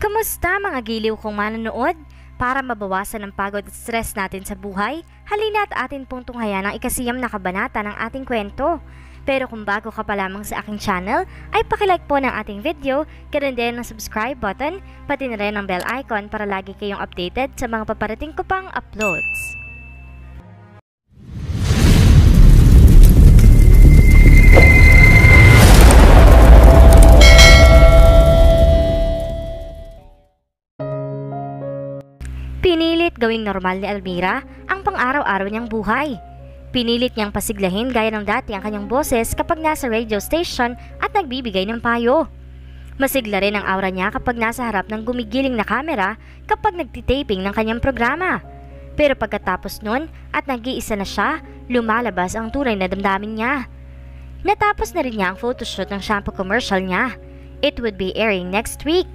Kamusta mga giliw kong manonood? Para mabawasan ang pagod at stress natin sa buhay, halina at atin pong tunghayan ang ikasiyam na kabanata ng ating kwento. Pero kung bago ka pa lamang sa aking channel, ay pakilike po ng ating video, ganoon din ng subscribe button, pati na rin ang bell icon para lagi kayong updated sa mga paparating ko pang uploads. Pinilit gawing normal ni Almira ang pang-araw-araw niyang buhay. Pinilit niyang pasiglahin gaya ng dati ang kanyang boses kapag nasa radio station at nagbibigay ng payo. Masigla rin ang aura niya kapag nasa harap ng gumigiling na kamera kapag nagtitaping ng kanyang programa. Pero pagkatapos nun at nag-iisa na siya, lumalabas ang tunay na damdamin niya. Natapos na rin niya ang photoshoot ng shampoo commercial niya. It would be airing next week.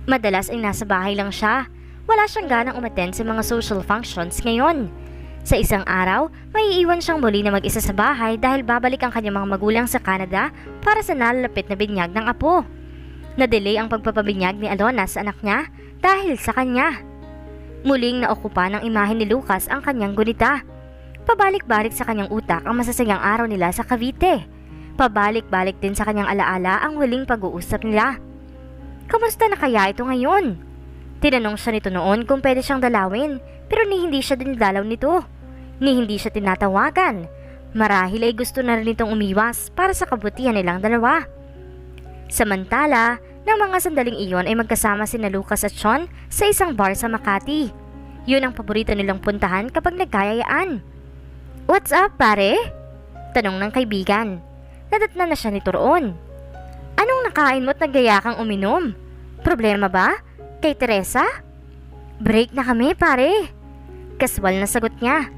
Madalas ay nasa bahay lang siya. Wala siyang ganang umattend sa mga social functions ngayon. Sa isang araw, may iiwan siyang muli na mag-isa sa bahay dahil babalik ang kanyang mga magulang sa Canada para sa nalalapit na binyag ng apo. Na-delay ang pagpapabinyag ni Alona sa anak niya dahil sa kanya. Muling naokupa ng imahe ni Lucas ang kanyang gunita. Pabalik-balik sa kanyang utak ang masasayang araw nila sa Cavite. Pabalik-balik din sa kanyang alaala ang huling pag-uusap nila. Kamusta na kaya ito ngayon? Tinanong siya nito noon kung pwede siyang dalawin, pero hindi siya dinidalaw nito. Hindi siya tinatawagan. Marahil ay gusto na rin itong umiwas para sa kabutihan nilang dalawa. Samantala, ng mga sandaling iyon ay magkasama sina Lucas at Sean sa isang bar sa Makati. Yun ang paborito nilang puntahan kapag nagkayayaan. "What's up, pare?" Tanong ng kaibigan. Nadatnan na siya nito roon. "Anong nakain mo't naggaya kang uminom? Problema ba? Kay Teresa?" "Break na kami, pare." Kaswal na sagot niya.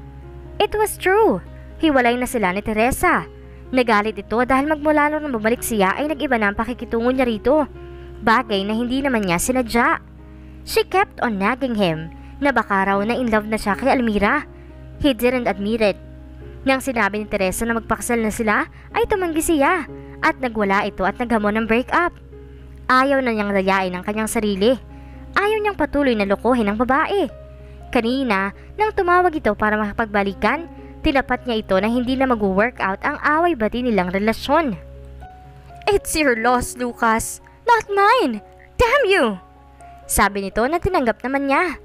It was true. Hiwalay na sila ni Teresa. Nagalit ito dahil magmula nung bumalik siya ay nag-iba na ang pakikitungo niya rito. Bagay na hindi naman niya sinadya. She kept on nagging him na baka raw na in love na siya kay Almira. He didn't admit it. Nang sinabi ni Teresa na magpakasal na sila ay tumanggi siya at nagwala ito at naghamon ng break-up. Ayaw na niyang layain ang kanyang sarili. Ayaw niyang patuloy na lokohin ang babae. Kanina, nang tumawag ito para makapagbalikan, tinapat niya ito na hindi na mag-workout ang away-bati nilang relasyon. "It's your loss, Lucas, not mine. Damn you!" Sabi nito na tinanggap naman niya.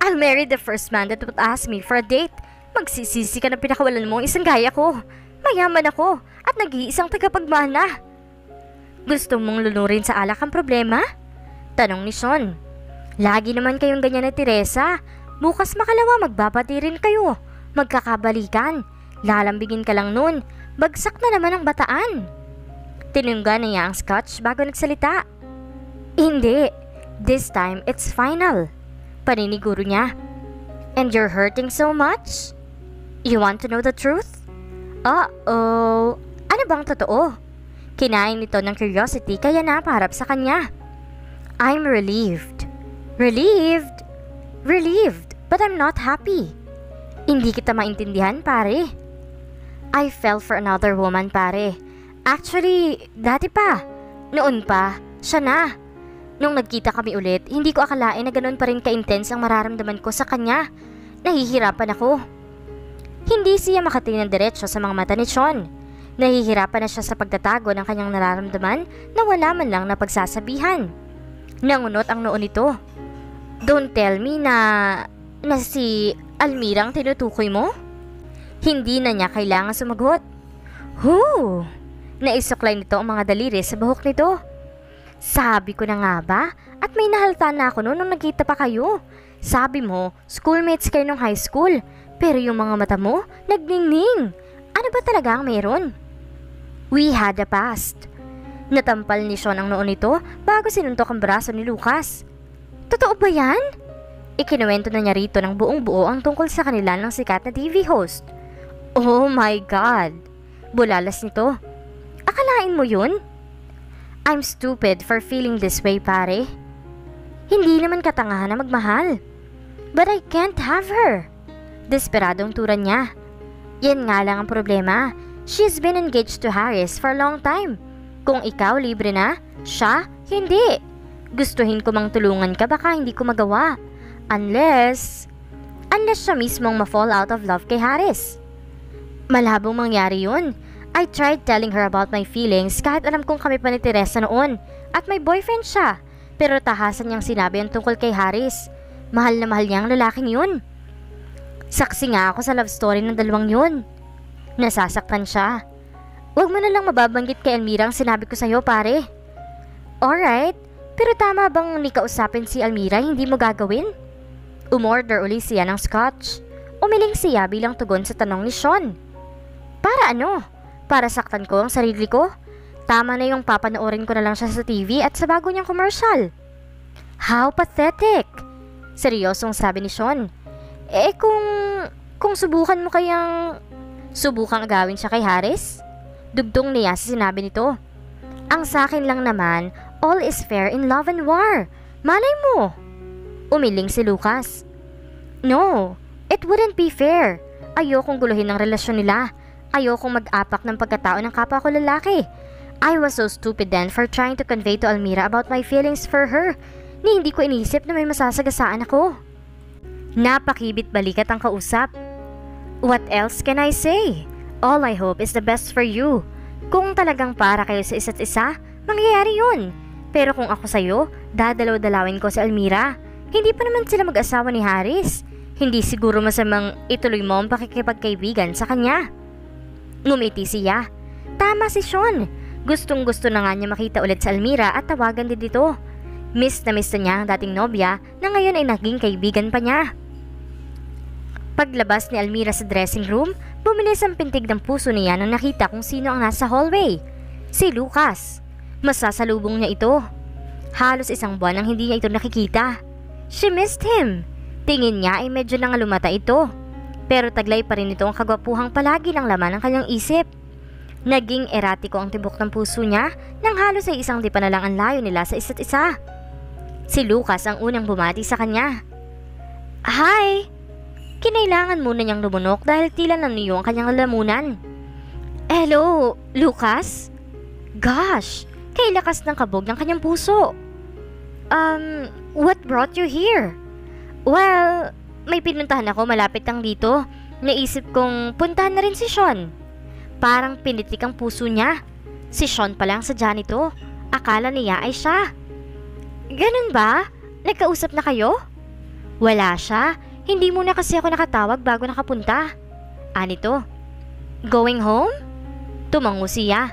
"I'll marry the first man that would ask me for a date. Magsisisi ka na pinakawalan mo isang gaya ko. Mayaman ako at nag-iisang tagapagmana." "Gusto mong lunurin sa alak ang problema?" Tanong ni Sean. "Lagi naman kayong ganyan na Teresa. Bukas makalawa magbabati rin kayo. Magkakabalikan. Lalambigin ka lang nun. Bagsak na naman ang bataan." Tinungga niya ang scotch bago nagsalita. "Hindi. This time it's final." Paniniguro niya. "And you're hurting so much? You want to know the truth?" "Uh-oh. Ano bang totoo?" Kinain nito ng curiosity kaya napaharap sa kanya. "I'm relieved." "Relieved? Relieved, but I'm not happy." "Hindi kita maintindihan, pare." "I fell for another woman, pare. Actually, dati pa. Noon pa, siya na. Nung nagkita kami ulit, hindi ko akalain na ganoon pa rin ka-intense ang mararamdaman ko sa kanya. Nahihirapan ako." Hindi siya makatingin ng diretsyo sa mga mata ni Sean. Nahihirapan na siya sa pagtatago ng kanyang nararamdaman na wala man lang na pagsasabihan. Nangunot ang noo nito. "Don't tell me na si Almira ang tinutukoy mo?" Hindi na niya kailangan sumagot. "Hoo!" Naisuklay nito ang mga daliri sa buhok nito. "Sabi ko na nga ba? At may nahalata na ako noon nung nagkita pa kayo. Sabi mo, schoolmates kayo nung high school. Pero yung mga mata mo, nagningning. Ano ba talaga ang meron?" "We had a past." Natampal ni Sean ang noo nito bago sinuntok ang braso ni Lucas. "Totoo ba yan?" Ikinuwento na niya rito ng buong buo ang tungkol sa kanila ng sikat na TV host. "Oh my God!" Bulalas nito. "Akalain mo yun?" "I'm stupid for feeling this way, pare. Hindi naman katangahan na magmahal. But I can't have her." Desperadong turan niya. Yan nga lang ang problema. She's been engaged to Harris for a long time. Kung ikaw libre na, siya hindi. Gustuhin ko mang tulungan ka, baka hindi ko magawa. Unless siya mismong ma-fall out of love kay Haris. Malabong mangyari yun. I tried telling her about my feelings kahit alam kong kami pa ni Teresa noon at may boyfriend siya. Pero tahasan niyang sinabi yung tungkol kay Haris. Mahal na mahal niya ang lalaking yun. Saksi nga ako sa love story ng dalawang yun. Nasasaktan siya. Huwag mo na lang mababanggit kay Almira ang sinabi ko sa'yo, pare. Alright, pero tama bang ni kausapin si Almira hindi mo gagawin? Umorder uli siya ng scotch. Umiling siya bilang tugon sa tanong ni Sean. Para ano? Para saktan ko ang sarili ko? Tama na yung papanoorin ko na lang siya sa TV at sa bago niyang commercial. How pathetic! Seryosong sabi ni Sean. Kung subukan mo kayang subukang agawin siya kay Haris? Dugtong niya sa sinabi nito. Ang sakin lang naman, all is fair in love and war. Malay mo! Umiling si Lucas. No, it wouldn't be fair. Ayokong guluhin ang relasyon nila. Ayokong mag-apak ng pagkatao ng kapwa ko lalaki. I was so stupid then for trying to convey to Almira about my feelings for her. Ni hindi ko inisip na may masasagasaan ako. Napakibit balikat ang kausap. What else can I say? All I hope is the best for you. Kung talagang para kayo sa isa't isa, mangyayari yun. Pero kung ako sa'yo, dadalaw-dalawin ko si Almira. Hindi pa naman sila mag-asawa ni Haris. Hindi siguro masamang ituloy mo ang pakikipagkaibigan sa kanya. Ngumiti siya. Tama si Sean. Gustong-gusto na nga niya makita ulit sa Almira at tawagan din dito. Miss na niya ang dating nobya na ngayon ay naging kaibigan pa niya. Paglabas ni Almira sa dressing room, bumilis ang pintig ng puso niya nang nakita kung sino ang nasa hallway. Si Lucas. Masasalubong niya ito. Halos isang buwan nang hindi niya ito nakikita. She missed him. Tingin niya ay medyo nangalumata ito. Pero taglay pa rin ito ang kagwapuhang palagi ng laman ng kanyang isip. Naging eratiko ang tibok ng puso niya nang halos ay isang di pa na lang ang layo nila sa isa't isa. Si Lucas ang unang bumati sa kanya. Hi! Kinailangan muna niyang lumunok dahil tila nanuyo ang kanyang lalamunan. Hello, Lucas? Gosh, kay lakas ng kabog ng kanyang puso. What brought you here? Well, may pinuntahan ako malapit lang dito. Naisip kong puntahan na rin si Sean. Parang pinitik ang puso niya. Si Sean pa lang sadya nito. Akala niya ay siya. Ganun ba? Nagkausap na kayo? Wala siya. Hindi muna kasi ako nakatawag bago nakapunta. Anito? Going home? Tumango siya.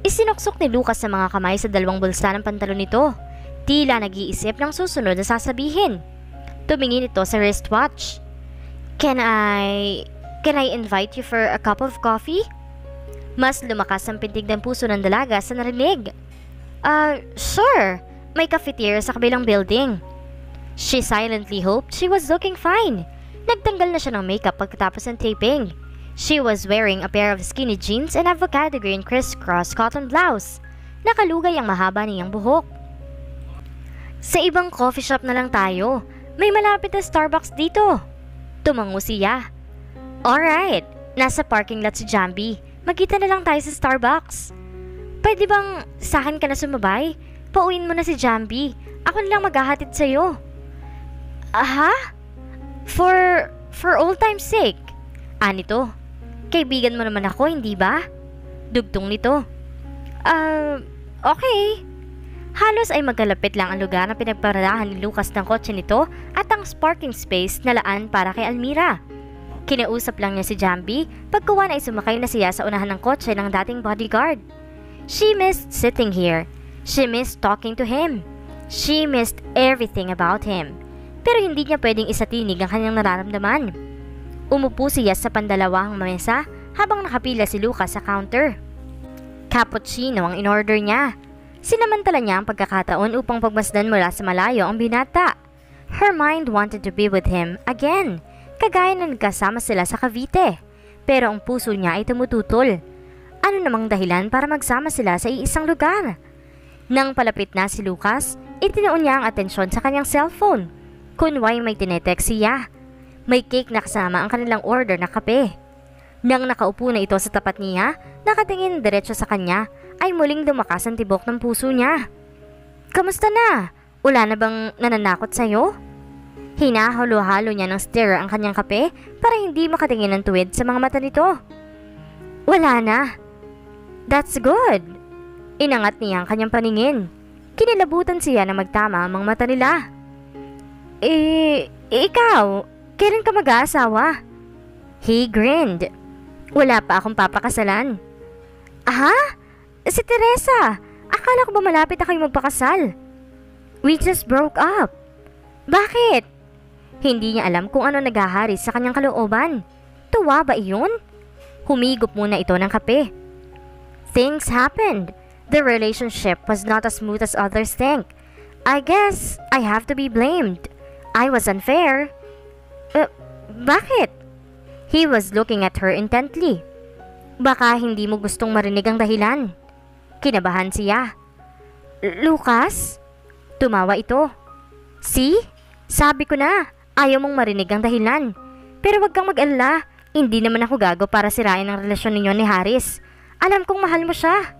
Isinuksok ni Lucas sa mga kamay sa dalawang bulsa ng pantalon nito. Tila nag-iisip ng susunod na sasabihin. Tumingin ito sa wristwatch. Can I invite you for a cup of coffee? Mas lumakas ang pintig ng puso ng dalaga sa narinig. Sure. May cafeteria sa kabilang building. She silently hoped she was looking fine. Nagtanggal na siya ng makeup pagkatapos ng taping. She was wearing a pair of skinny jeans and avocado green crisscross cotton blouse. Nakalugay ang mahaba niyang buhok. Sa ibang coffee shop na lang tayo. May malapit na Starbucks dito. Tumango siya. Alright, nasa parking lot si Jambi. Magkita na lang tayo sa Starbucks. Pwede bang sa akin ka na sumabay? Pauwiin mo na si Jambi. Ako na lang maghahatid sa'yo. Aha? For old time's sake. Anito, kaibigan mo naman ako, hindi ba? Dugtong nito. Okay. Halos ay magkalapit lang ang lugar na pinagparadahan ni Lucas ng kotse nito at ang parking space na laan para kay Almira. Kinausap lang niya si Jambi pagkuwan ay sumakay na siya sa unahan ng kotse ng dating bodyguard. She missed sitting here. She missed talking to him. She missed everything about him. Pero hindi niya pwedeng isatinig ang kanyang nararamdaman. Umupo siya sa pandalawahang mesa habang nakapila si Lucas sa counter. Cappuccino ang in-order niya. Sinamantala niya ang pagkakataon upang pagmasdan mula sa malayo ang binata. Her mind wanted to be with him again, kagaya na nagkasama sila sa Cavite. Pero ang puso niya ay tumututol. Ano namang dahilan para magsama sila sa iisang lugar? Nang palapit na si Lucas, itinoon niya ang atensyon sa kanyang cellphone. Kunway may tinetext siya. May cake na kasama ang kanilang order na kape. Nang nakaupo na ito sa tapat niya, nakatingin diretso sa kanya, ay muling lumakas ang tibok ng puso niya. Kamusta na? Wala na bang nananakot sa'yo? Hinahalo-halo niya ng stirrer ang kanyang kape para hindi makatingin ng tuwid sa mga mata nito. Wala na. That's good. Inangat niya ang kanyang paningin. Kinilabutan siya na magtama ang mga mata nila. Ikaw, kailan ka mag-aasawa? He grinned. Wala pa akong papakasalan. Ha? Si Teresa, akala ko ba malapit na kayo magpakasal? We just broke up. Bakit? Hindi niya alam kung ano naghahari sa kanyang kalooban. Tuwa ba iyon? Humigop muna ito ng kape. Things happened. The relationship was not as smooth as others think. I guess I have to be blamed. I was unfair. Bakit? He was looking at her intently. Baka hindi mo gustong marinig ang dahilan. Kinabahan siya. Lucas? Tumawa ito. See? Sabi ko na, ayaw mong marinig ang dahilan. Pero wag kang mag-alala, hindi naman ako gago para sirain ang relasyon ninyo ni Haris. Alam kong mahal mo siya.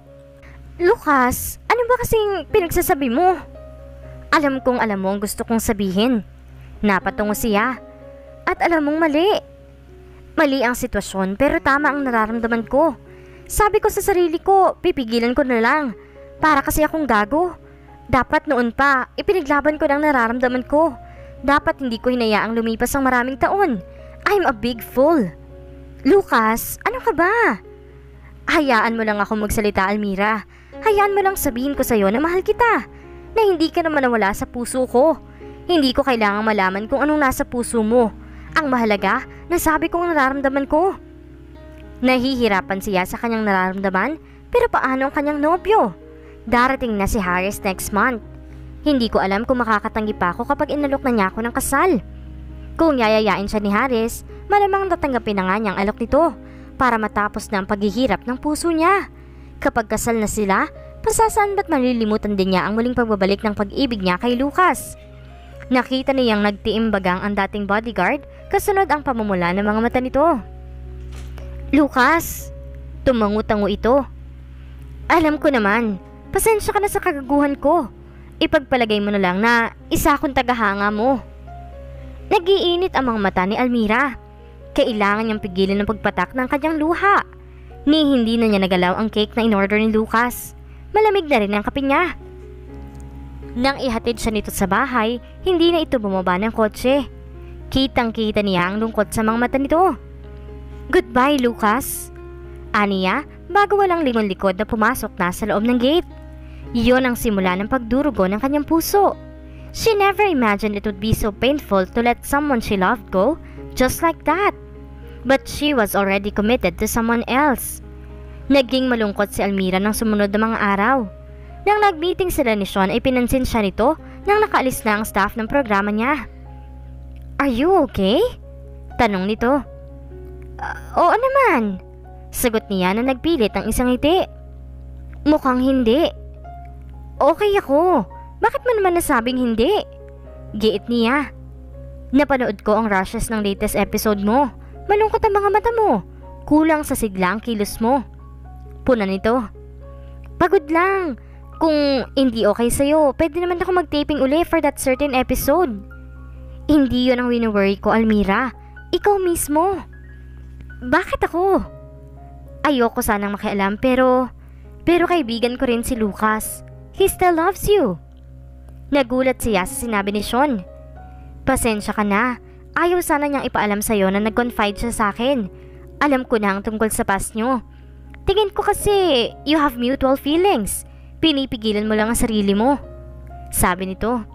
Lucas, ano ba kasing pinagsasabi mo? Alam kong alam mo ang gusto kong sabihin. Napatungo siya. At alam mong mali. Mali ang sitwasyon pero tama ang nararamdaman ko. Sabi ko sa sarili ko, pipigilan ko na lang. Para kasi akong gago. Dapat noon pa, ipinaglaban ko ng nararamdaman ko. Dapat hindi ko hinayaang lumipas ang maraming taon. I'm a big fool. Lucas, ano ka ba? Hayaan mo lang ako magsalita, Almira. Hayaan mo lang sabihin ko sa'yo na mahal kita. Na hindi ka naman nawala sa puso ko. Hindi ko kailangang malaman kung anong nasa puso mo. Ang mahalaga, nasabi kong nararamdaman ko. Nahihirapan siya sa kanyang nararamdaman, pero paano ang kanyang nobyo? Darating na si Haris next month. Hindi ko alam kung makakatanggi pa ako kapag inalok na niya ako ng kasal. Kung yayayain siya ni Haris, malamang tatanggapin na nga niyang alok nito para matapos na ang paghihirap ng puso niya. Kapag kasal na sila, pasasaan ba't malilimutan din niya ang muling pagbabalik ng pag-ibig niya kay Lucas. Nakita niyang nagtiimbagang ang dating bodyguard kasunod ang pamumula ng mga mata nito. Lucas, tumangu-tango ito. Alam ko naman. Pasensya ka na sa kagaguhan ko. Ipagpalagay mo na lang na isa akong tagahanga mo. Nag-iinit ang mga mata ni Almira. Kailangan niyang pigilan ang pagpatak ng kanyang luha. Ni hindi na niya nagalaw ang cake na in-order ni Lucas. Malamig na rin ang kape niya. Nang ihatid siya nito sa bahay, hindi na ito bumaba ng kotse. Kitang-kita niya ang lungkot sa mga mata nito. Goodbye, Lucas. Aniya, bago walang lingon-likod na pumasok na sa loob ng gate. Iyon ang simula ng pagdurugo ng kanyang puso. She never imagined it would be so painful to let someone she loved go, just like that. But she was already committed to someone else. Naging malungkot si Almira ng sumunod na mga araw. Nang nag-meeting sila ni Sean ay pinansin siya nito nang nakaalis na ang staff ng programa niya. Are you okay? Tanong nito. Oo naman. Sagot niya na nagpilit ng isang ngiti. Mukhang hindi. Okay ako. Bakit mo naman nasabing hindi? Giit niya. Napanood ko ang rushes ng latest episode mo. Malungkot ang mga mata mo. Kulang sa sigla ang kilos mo. Puna nito. Pagod lang. Kung hindi okay sa'yo, pwede naman ako mag-taping uli for that certain episode. Hindi yun ang wini-worry ko, Almira. Ikaw mismo. Bakit ako? Ayoko sanang makialam pero kaibigan ko rin si Lucas. He still loves you. Nagulat siya sa sinabi ni Sean. Pasensya ka na. Ayaw sana niyang ipaalam sa'yo na nag-confide siya sa akin. Alam ko na ang tungkol sa past niyo. Tingin ko kasi you have mutual feelings. Pinipigilan mo lang ang sarili mo. Sabi nito.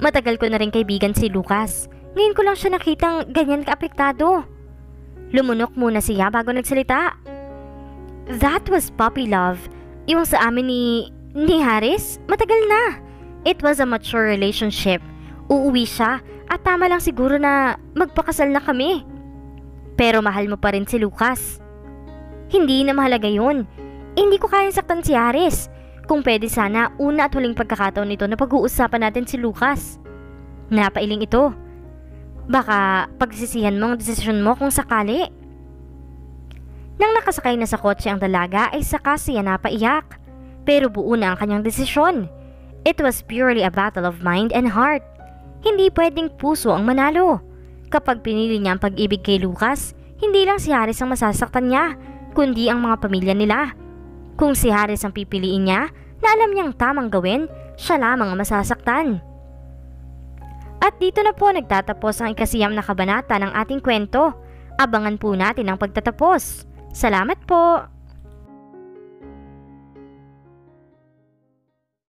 Matagal ko na rin kaibigan si Lucas. Ngayon ko lang siya nakitang ganyan kaapektado. Lumunok muna siya bago nagsalita. That was puppy love. Yung sa amin ni Haris, matagal na. It was a mature relationship. Uuwi siya at tama lang siguro na magpakasal na kami. Pero mahal mo pa rin si Lucas. Hindi na mahalaga yun. Hindi ko kayang saktan si Haris. Kung pwede sana, una at huling pagkakataon nito na pag-uusapan natin si Lucas. Napailing ito. Baka pagsisihan mo ang desisyon mo kung sakali. Nang nakasakay na sa kotse ang dalaga ay saka siya napaiyak. Pero buo na ang kanyang desisyon. It was purely a battle of mind and heart. Hindi pwedeng puso ang manalo. Kapag pinili niya ang pag-ibig kay Lucas, hindi lang si Harris ang masasaktan niya, kundi ang mga pamilya nila. Kung si Harris ang pipiliin niya, na alam niyang tamang gawin, siya lamang ang masasaktan. At dito na po nagtatapos ang ikasiyam na kabanata ng ating kwento. Abangan po natin ang pagtatapos. Salamat po!